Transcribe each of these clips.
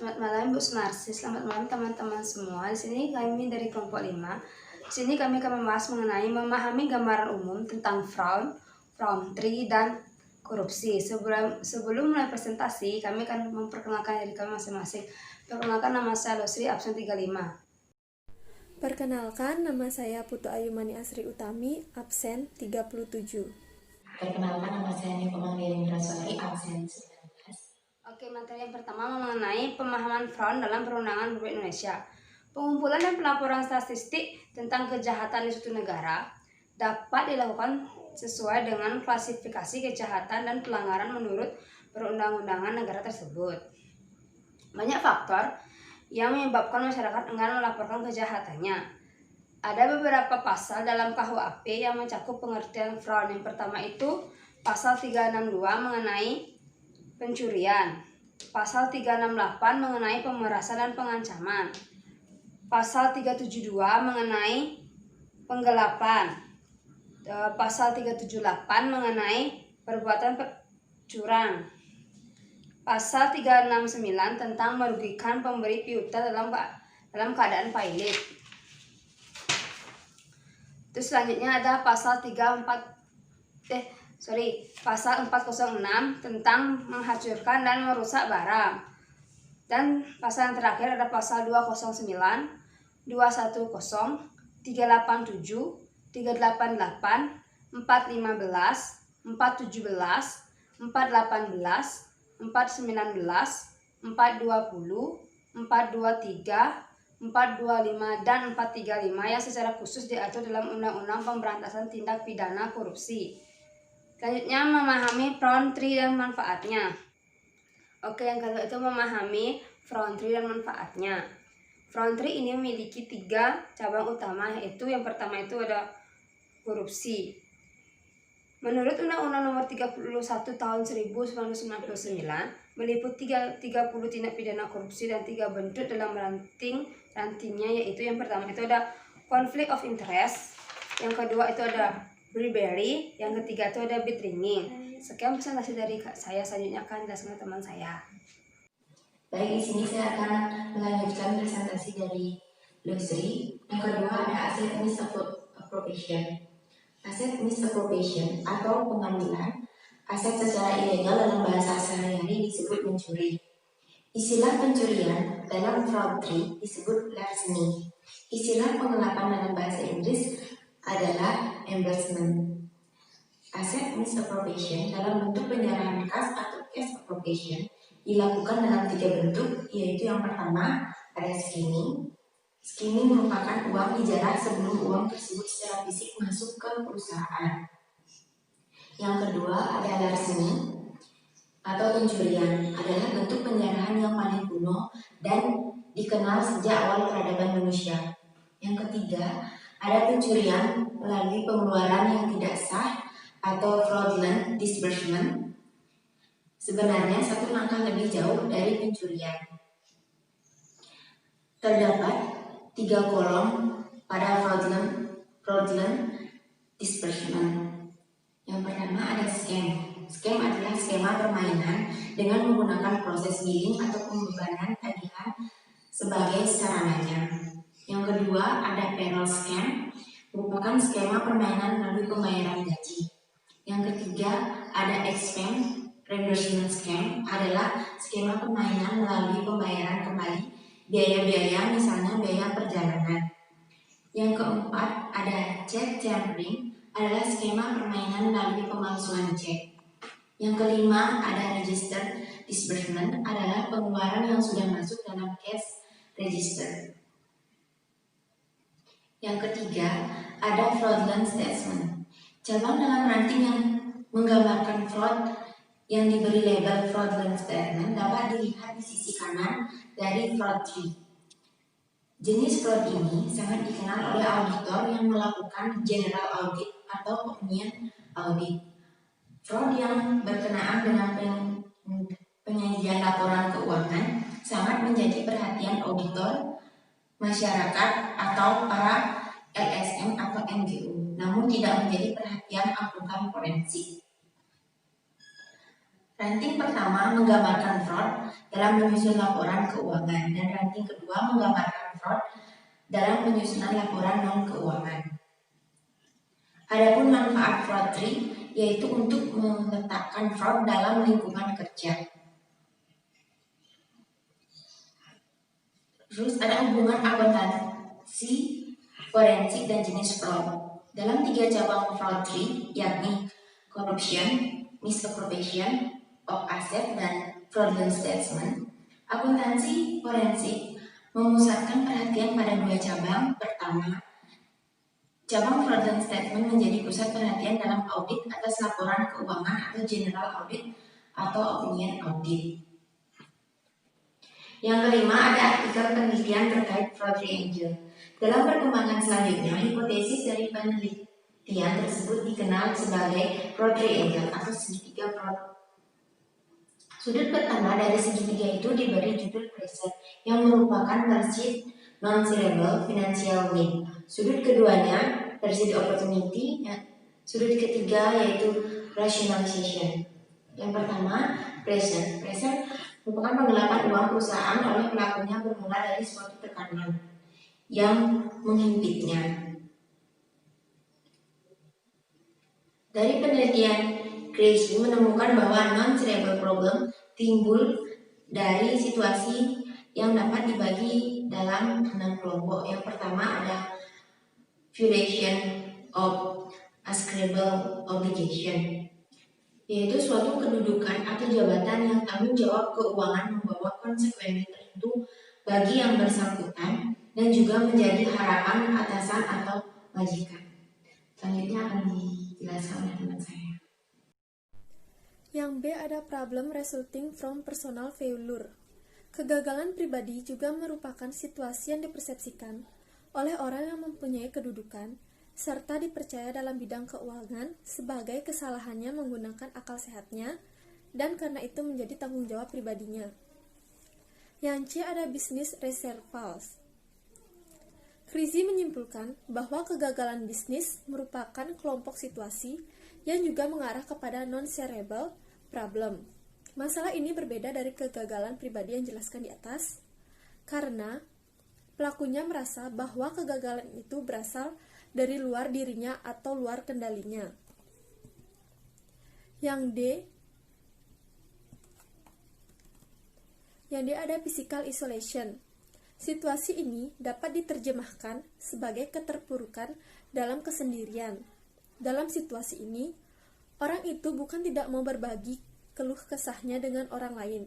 Selamat malam Bu Sunarsi, selamat malam teman-teman semua. Di sini kami dari kelompok 5. Di sini kami akan membahas mengenai memahami gambaran umum tentang fraud, tree, dan korupsi. Sebelum mulai presentasi, kami akan memperkenalkan diri kami masing-masing. Perkenalkan, nama saya Losri, absen 35. Perkenalkan, nama saya Putu Ayumani Asri Utami, absen 37. Perkenalkan, nama saya Niko Indraswari, absen 19. Oke, materi yang pertama mengenai pemahaman fraud dalam perundangan Republik Indonesia. Pengumpulan dan pelaporan statistik tentang kejahatan di suatu negara dapat dilakukan sesuai dengan klasifikasi kejahatan dan pelanggaran menurut perundang-undangan negara tersebut. Banyak faktor yang menyebabkan masyarakat enggan melaporkan kejahatannya. Ada beberapa pasal dalam KUHP yang mencakup pengertian fraud. Yang pertama itu pasal 362 mengenai pencurian, pasal 368 mengenai pemerasan dan pengancaman, pasal 372 mengenai penggelapan, pasal 378 mengenai perbuatan curang, pasal 369 tentang merugikan pemberi piutang dalam keadaan pailit. Terus selanjutnya ada pasal 406 tentang menghancurkan dan merusak barang. Dan pasal yang terakhir ada pasal 209, 210, 387, 388, 415, 417, 418, 419, 420, 423, 425 dan 435 yang secara khusus diatur dalam Undang-Undang Pemberantasan Tindak Pidana Korupsi. Selanjutnya memahami front tree dan manfaatnya. Oke, yang kedua itu memahami front tree dan manfaatnya. Front tree ini memiliki 3 cabang utama, yaitu yang pertama itu ada korupsi. Menurut Undang-Undang Nomor 31 Tahun 1999 meliputi 30 tindak pidana korupsi dan 3 bentuk dalam rantingnya, yaitu yang pertama itu ada conflict of interest, yang kedua itu ada bribery, yang ketiga itu ada betraying. Sekian presentasi dari saya, selanjutnya akan dijelaskan teman saya. Baik, di sini saya akan melanjutkan presentasi dari Losri. Yang kedua ada asset misappropriation. Aset misappropriation atau pengambilan aset secara ilegal dalam bahasa sehari-hari disebut mencuri. Istilah pencurian dalam fraud tree disebut larceny. Istilah penggelapan dalam bahasa Inggris adalah embezzlement. Aset misappropriation dalam bentuk penyerahan kas atau cash appropriation dilakukan dalam 3 bentuk, yaitu yang pertama ada skimming. Skimming merupakan uang dijarah sebelum uang tersebut secara fisik masuk ke perusahaan. Yang kedua ada larceny atau pencurian, adalah bentuk penjarahan yang paling kuno dan dikenal sejak awal peradaban manusia. Yang ketiga ada pencurian melalui pengeluaran yang tidak sah atau fraudulent disbursement. Sebenarnya satu langkah lebih jauh dari pencurian. Terdapat 3 kolom pada fraudulent disbursement. Yang pertama ada scam. Scam adalah skema permainan dengan menggunakan proses billing atau pembebanan tagihan sebagai sarananya. Yang kedua ada payroll scam, merupakan skema permainan melalui pembayaran gaji. Yang ketiga ada expense reimbursement scam, adalah skema permainan melalui pembayaran kembali biaya-biaya, misalnya biaya perjalanan. Yang keempat ada check tampering, adalah skema permainan melalui pemalsuan cek. Yang kelima ada register disbursement, adalah pengeluaran yang sudah masuk dalam cash register. Yang ketiga ada fraudulent statement. Cabang dalam ranting yang menggambarkan fraud yang diberi label fraudulent statement dapat dilihat di sisi kanan dari fraud tree. Jenis fraud ini sangat dikenal oleh auditor yang melakukan general audit atau opinion audit. Fraud yang berkenaan dengan penyajian laporan keuangan sangat menjadi perhatian auditor, masyarakat, atau para LSM atau NGO, namun tidak menjadi perhatian akuntan forensik. Ranting pertama menggambarkan fraud dalam menyusun laporan keuangan dan ranting kedua menggambarkan fraud dalam penyusunan laporan non-keuangan. Adapun manfaat fraud tree yaitu untuk meletakkan fraud dalam lingkungan kerja. Terus ada hubungan akuntansi, forensik, dan jenis fraud. Dalam 3 cabang fraud tree yakni corruption, misappropriation of asset, dan fraudulent statement, akuntansi forensik memusatkan perhatian pada 2 cabang. Pertama, cabang fraudulent statement menjadi pusat perhatian dalam audit atas laporan keuangan atau general audit atau opinion audit. Yang kelima, ada artikel penelitian terkait fraud triangle. Dalam perkembangan selanjutnya, hipotesis dari penelitian tersebut dikenal sebagai fraud triangle atau segitiga fraud. Sudut pertama dari segitiga itu diberi judul pressure yang merupakan pursuit non-shareable financial need. Sudut keduanya pursuit opportunity. Sudut ketiga yaitu rationalization. Yang pertama, pressure. Pressure merupakan penggelapan uang perusahaan oleh pelakunya bermula dari suatu tekanan yang menghimpitnya. Dari penelitian, Crazy menemukan bahwa non-shareable problem timbul dari situasi yang dapat dibagi dalam 6 kelompok. Yang pertama ada violation of ascribable obligation, yaitu suatu kedudukan atau jabatan yang tanggung jawab keuangan membawa konsekuensi tertentu bagi yang bersangkutan dan juga menjadi harapan atasan atau majikan. Selanjutnya akan dijelaskan oleh teman saya. Yang B ada problem resulting from personal failure. Kegagalan pribadi juga merupakan situasi yang dipersepsikan oleh orang yang mempunyai kedudukan serta dipercaya dalam bidang keuangan sebagai kesalahannya menggunakan akal sehatnya dan karena itu menjadi tanggung jawab pribadinya. Yang C ada business reservations. Crazy menyimpulkan bahwa kegagalan bisnis merupakan kelompok situasi yang juga mengarah kepada non-shareable problem. Masalah ini berbeda dari kegagalan pribadi yang dijelaskan di atas, karena pelakunya merasa bahwa kegagalan itu berasal dari luar dirinya atau luar kendalinya. Yang D ada physical isolation. Situasi ini dapat diterjemahkan sebagai keterpurukan dalam kesendirian. Dalam situasi ini, orang itu bukan tidak mau berbagi keluh kesahnya dengan orang lain.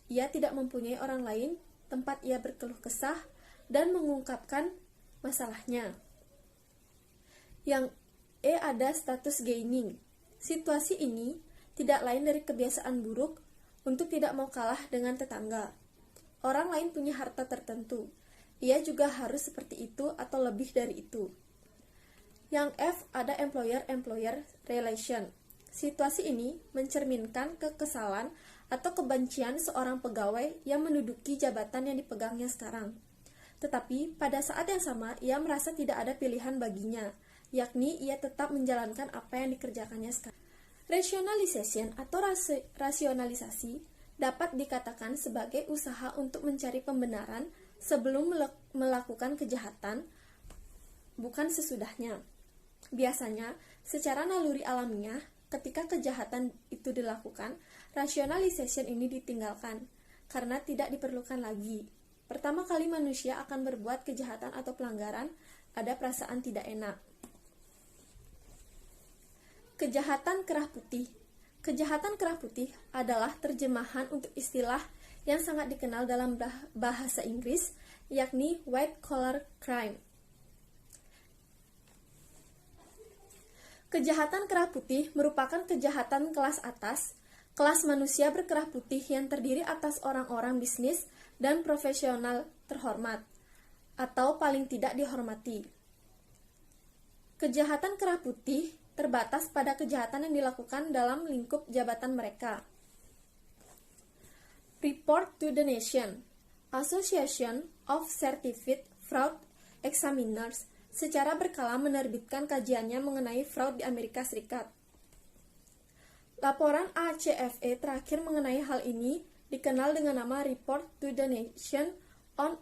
Ia tidak mempunyai orang lain tempat ia berkeluh kesah dan mengungkapkan masalahnya. Yang E ada status gaining. Situasi ini tidak lain dari kebiasaan buruk untuk tidak mau kalah dengan tetangga. Orang lain punya harta tertentu. Ia juga harus seperti itu atau lebih dari itu. Yang F ada employer-employer relation. Situasi ini mencerminkan kekesalan atau kebencian seorang pegawai yang menduduki jabatan yang dipegangnya sekarang. Tetapi pada saat yang sama ia merasa tidak ada pilihan baginya, yakni ia tetap menjalankan apa yang dikerjakannya sekarang. Rationalization atau rasionalisasi dapat dikatakan sebagai usaha untuk mencari pembenaran sebelum melakukan kejahatan, bukan sesudahnya. Biasanya, secara naluri alamiah, ketika kejahatan itu dilakukan, rationalization ini ditinggalkan, karena tidak diperlukan lagi. Pertama kali manusia akan berbuat kejahatan atau pelanggaran, ada perasaan tidak enak. Kejahatan kerah putih. Kejahatan kerah putih adalah terjemahan untuk istilah yang sangat dikenal dalam bahasa Inggris, yakni white collar crime. Kejahatan kerah putih merupakan kejahatan kelas atas, kelas manusia berkerah putih yang terdiri atas orang-orang bisnis dan profesional terhormat, atau paling tidak dihormati. Kejahatan kerah putih terbatas pada kejahatan yang dilakukan dalam lingkup jabatan mereka. Report to the Nation. Association of Certified Fraud Examiners secara berkala menerbitkan kajiannya mengenai fraud di Amerika Serikat. Laporan ACFE terakhir mengenai hal ini dikenal dengan nama Report to the Nation on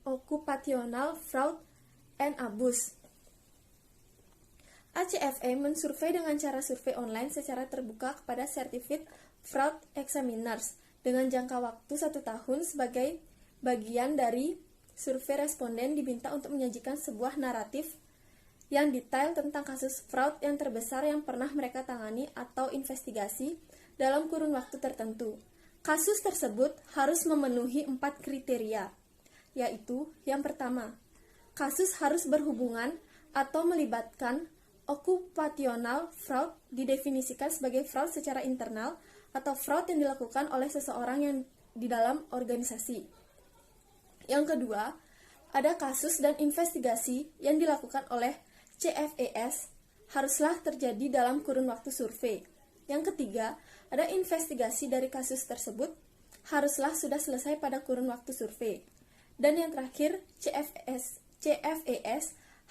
Occupational Fraud and Abuse. ACFE mensurvei dengan cara survei online secara terbuka kepada Certified Fraud Examiners dengan jangka waktu 1 tahun. Sebagai bagian dari survei, responden diminta untuk menyajikan sebuah naratif yang detail tentang kasus fraud yang terbesar yang pernah mereka tangani atau investigasi dalam kurun waktu tertentu. Kasus tersebut harus memenuhi 4 kriteria, yaitu yang pertama, kasus harus berhubungan atau melibatkan occupational fraud, didefinisikan sebagai fraud secara internal atau fraud yang dilakukan oleh seseorang yang di dalam organisasi. Yang kedua, ada kasus dan investigasi yang dilakukan oleh CFES haruslah terjadi dalam kurun waktu survei. Yang ketiga, ada investigasi dari kasus tersebut haruslah sudah selesai pada kurun waktu survei. Dan yang terakhir, CFES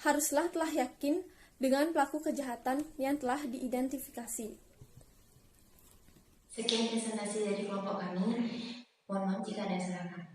haruslah telah yakin dengan pelaku kejahatan yang telah diidentifikasi. Sekian presentasi dari kelompok kami. Mohon maaf jika ada salah kata.